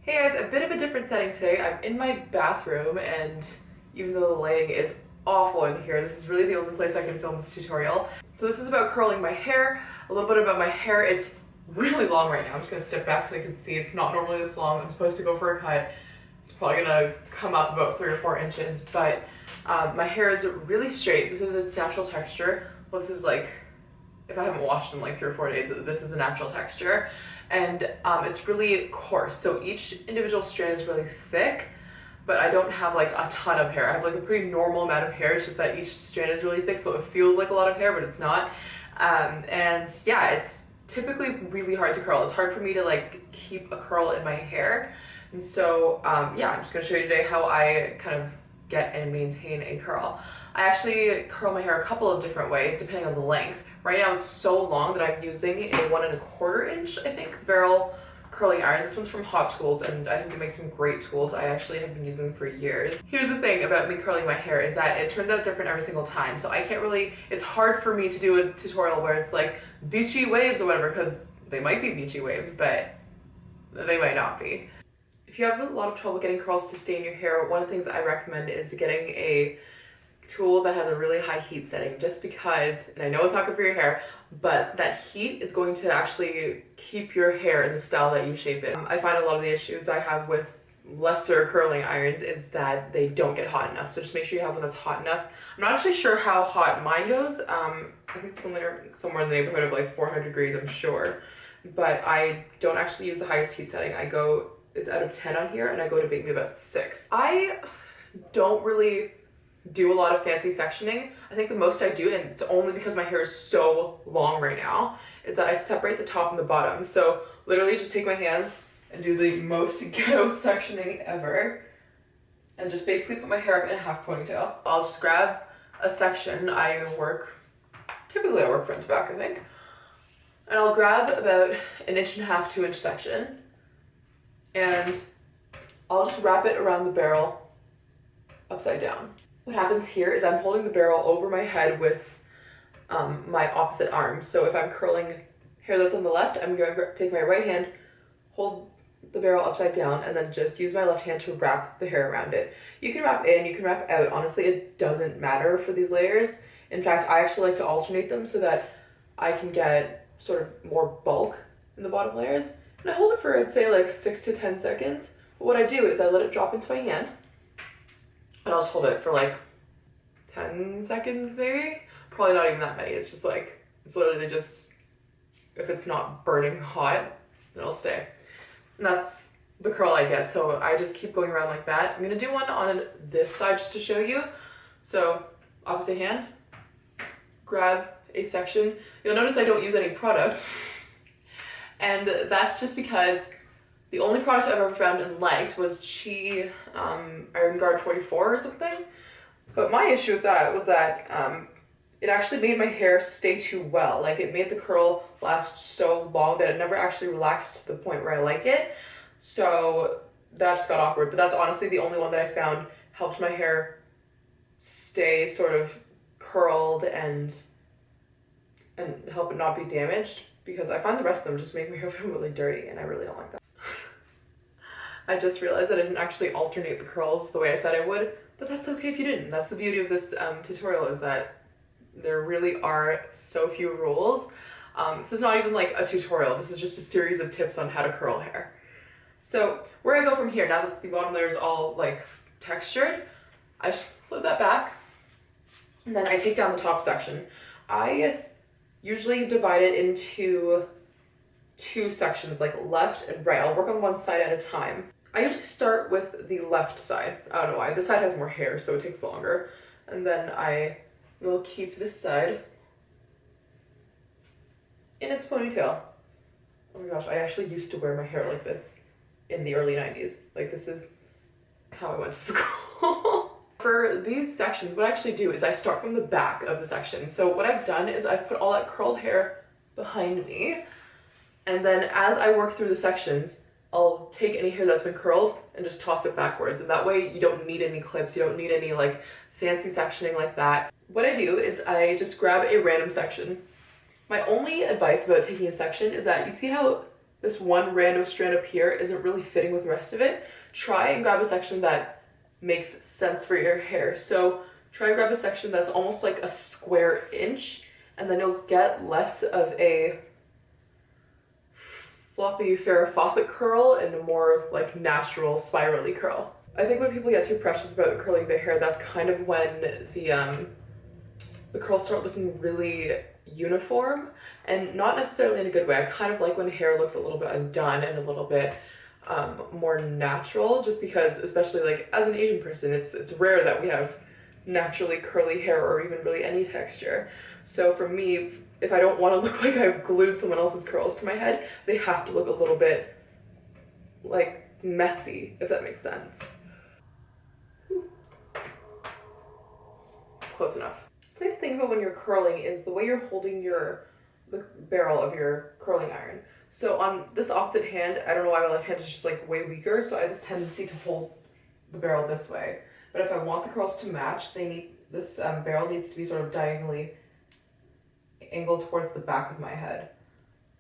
Hey guys, a bit of a different setting today. I'm in my bathroom and even though the lighting is awful in here, this is really the only place I can film this tutorial. So this is about curling my hair, a little bit about my hair. It's really long right now. I'm just gonna step back so you can see it's not normally this long. I'm supposed to go for a cut. It's probably gonna come up about 3 or 4 inches, but my hair is really straight. This is its natural texture. Well, this is like, if I haven't washed in like 3 or 4 days, this is the natural texture. And it's really coarse, so each individual strand is really thick, but I don't have like a ton of hair. I have like a pretty normal amount of hair. It's just that each strand is really thick, so it feels like a lot of hair, but it's not. And yeah, it's typically really hard to curl. It's hard for me to like keep a curl in my hair. And so yeah, I'm just gonna show you today how I kind of get and maintain a curl. I actually curl my hair a couple of different ways depending on the length. Right now it's so long that I'm using a 1 1/4 inch, I think, Varel curling iron. This one's from Hot Tools and I think it makes some great tools. I actually have been using them for years. Here's the thing about me curling my hair is that it turns out different every single time. So I can't really, it's hard for me to do a tutorial where it's like beachy waves or whatever, because they might be beachy waves, but they might not be. If you have a lot of trouble getting curls to stay in your hair, one of the things I recommend is getting a tool that has a really high heat setting, just because, and I know it's not good for your hair, but that heat is going to actually keep your hair in the style that you shape it. I find a lot of the issues I have with lesser curling irons is that they don't get hot enough, so just make sure you have one that's hot enough. I'm not actually sure how hot mine goes. I think it's somewhere in the neighborhood of like 400 degrees, I'm sure, but I don't actually use the highest heat setting. It's out of 10 on here, and I go to maybe about 6. I don't really do a lot of fancy sectioning. I think the most I do, and it's only because my hair is so long right now, is that I separate the top and the bottom. So literally just take my hands and do the most ghetto sectioning ever and just basically put my hair up in a half ponytail. I'll just grab a section. Typically I work front to back, I think. And I'll grab about 1.5 inch, 2 inch section, and I'll just wrap it around the barrel upside down. What happens here is I'm holding the barrel over my head with my opposite arm. So if I'm curling hair that's on the left, I'm going to take my right hand, hold the barrel upside down, and then just use my left hand to wrap the hair around it. You can wrap in, you can wrap out. Honestly, it doesn't matter for these layers. In fact, I actually like to alternate them so that I can get sort of more bulk in the bottom layers. And I hold it for, I'd say, like 6 to 10 seconds. But what I do is I let it drop into my hand, and I'll just hold it for like 10 seconds maybe. Probably not even that many. It's just like, it's literally just, if it's not burning hot, then it'll stay. And that's the curl I get. So I just keep going around like that. I'm gonna do one on this side just to show you. So opposite hand, grab a section. You'll notice I don't use any product. And that's just because the only product I've ever found and liked was Chi Iron Guard 44 or something. But my issue with that was that it actually made my hair stay too well. Like, it made the curl last so long that it never actually relaxed to the point where I like it. So that just got awkward. But that's honestly the only one that I found helped my hair stay sort of curled and help it not be damaged, because I find the rest of them just make my hair feel really dirty, and I really don't like that. I just realized that I didn't actually alternate the curls the way I said I would, but that's okay if you didn't. That's the beauty of this tutorial, is that there really are so few rules. This is not even like a tutorial. This is just a series of tips on how to curl hair. So where I go from here, now that the bottom layer is all like textured, I just flip that back, and then I take down the top section. I usually divide it into 2 sections, like left and right. I'll work on one side at a time. I usually start with the left side. I don't know why. This side has more hair, so it takes longer. And then I will keep this side in its ponytail. Oh my gosh, I actually used to wear my hair like this in the early 90s. Like, this is how I went to school. For these sections, what I actually do is I start from the back of the section. So what I've done is I've put all that curled hair behind me, and then as I work through the sections, I'll take any hair that's been curled and just toss it backwards. And that way you don't need any clips, you don't need any like fancy sectioning like that. What I do is I just grab a random section. My only advice about taking a section is that you see how this one random strand up here isn't really fitting with the rest of it, try and grab a section that makes sense for your hair. So try and grab a section that's almost like a square inch, and then you'll get less of a floppy Farrah Fawcett curl and a more like natural spirally curl. I think when people get too precious about curling their hair, that's kind of when the curls start looking really uniform, and not necessarily in a good way. I kind of like when hair looks a little bit undone and a little bit more natural, just because, especially like as an Asian person, it's rare that we have naturally curly hair or even really any texture. So for me, if I don't want to look like I've glued someone else's curls to my head, they have to look a little bit like messy, if that makes sense. Close enough. Something to think about when you're curling is the way you're holding the barrel of your curling iron. So on this opposite hand, I don't know why my left hand is just like way weaker, so I have this tendency to hold the barrel this way. But if I want the curls to match, this barrel needs to be sort of diagonally angled towards the back of my head.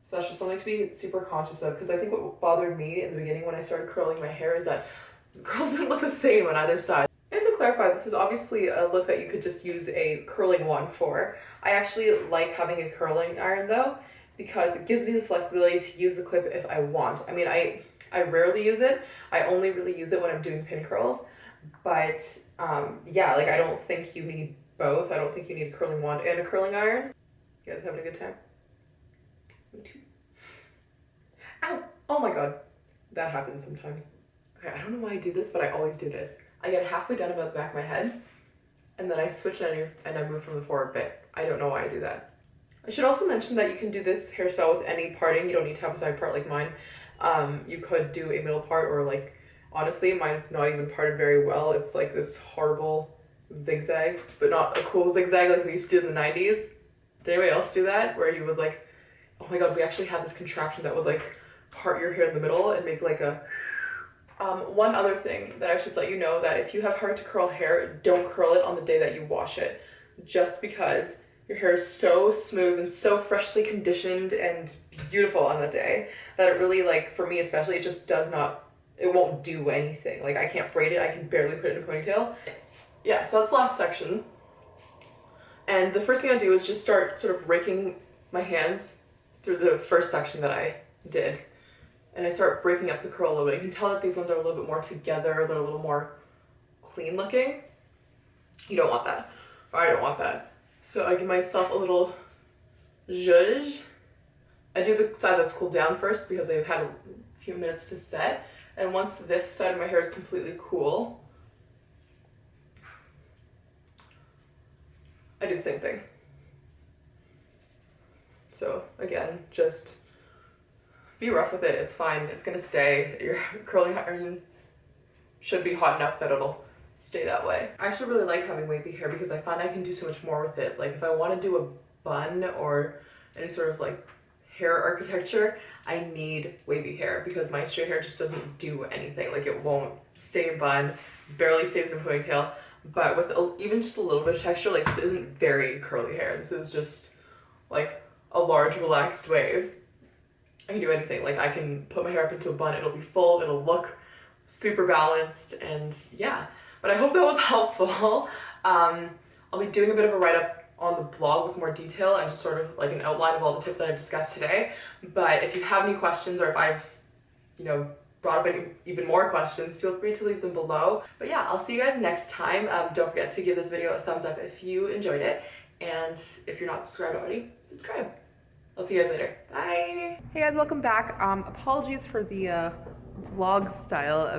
So that's just something to be super conscious of, because I think what bothered me in the beginning when I started curling my hair is that the curls didn't look the same on either side. And to clarify, this is obviously a look that you could just use a curling wand for. I actually like having a curling iron though, because it gives me the flexibility to use the clip if I want. I mean, I rarely use it. I only really use it when I'm doing pin curls. But yeah, like I don't think you need both. I don't think you need a curling wand and a curling iron. You guys having a good time? Me too. Ow! Oh my god. That happens sometimes. Okay, I don't know why I do this, but I always do this. I get halfway done about the back of my head, and then I switch and I move from the forward bit. I don't know why I do that. I should also mention that you can do this hairstyle with any parting. You don't need to have a side part like mine. You could do a middle part, or like, honestly, mine's not even parted very well. It's like this horrible zigzag, but not a cool zigzag like we used to do in the 90s. Did anybody else do that? Where you would like, oh my god, we actually have this contraption that would like part your hair in the middle and make like a... One other thing that I should let you know, that if you have hard to curl hair, don't curl it on the day that you wash it. Just because your hair is so smooth and so freshly conditioned and beautiful on the day that it really, like, for me especially, it just does not, it won't do anything. Like, I can't braid it, I can barely put it in a ponytail. Yeah, so that's the last section. And the first thing I do is just start sort of raking my hands through the first section that I did. And I start breaking up the curl a little bit. You can tell that these ones are a little bit more together, they're a little more clean looking. You don't want that. Or I don't want that. So I give myself a little zhuzh. I do the side that's cooled down first because they've had a few minutes to set. And once this side of my hair is completely cool, I do the same thing. So again, just be rough with it, it's fine, it's gonna stay. Your curling iron should be hot enough that it'll stay that way. I actually really like having wavy hair because I find I can do so much more with it. Like if I want to do a bun or any sort of like hair architecture, I need wavy hair because my straight hair just doesn't do anything. Like it won't stay in bun, barely stays in a ponytail. But with even just a little bit of texture, like this isn't very curly hair. This is just like a large relaxed wave. I can do anything. Like I can put my hair up into a bun, it'll be full, it'll look super balanced, and yeah. But I hope that was helpful. I'll be doing a bit of a write-up on the blog with more detail and just sort of like an outline of all the tips that I've discussed today. But if you have any questions, or if I've, brought up even more questions, feel free to leave them below. But yeah, I'll see you guys next time. Don't forget to give this video a thumbs up if you enjoyed it. And if you're not subscribed already, subscribe. I'll see you guys later. Bye. Hey guys, welcome back. Apologies for the vlog style of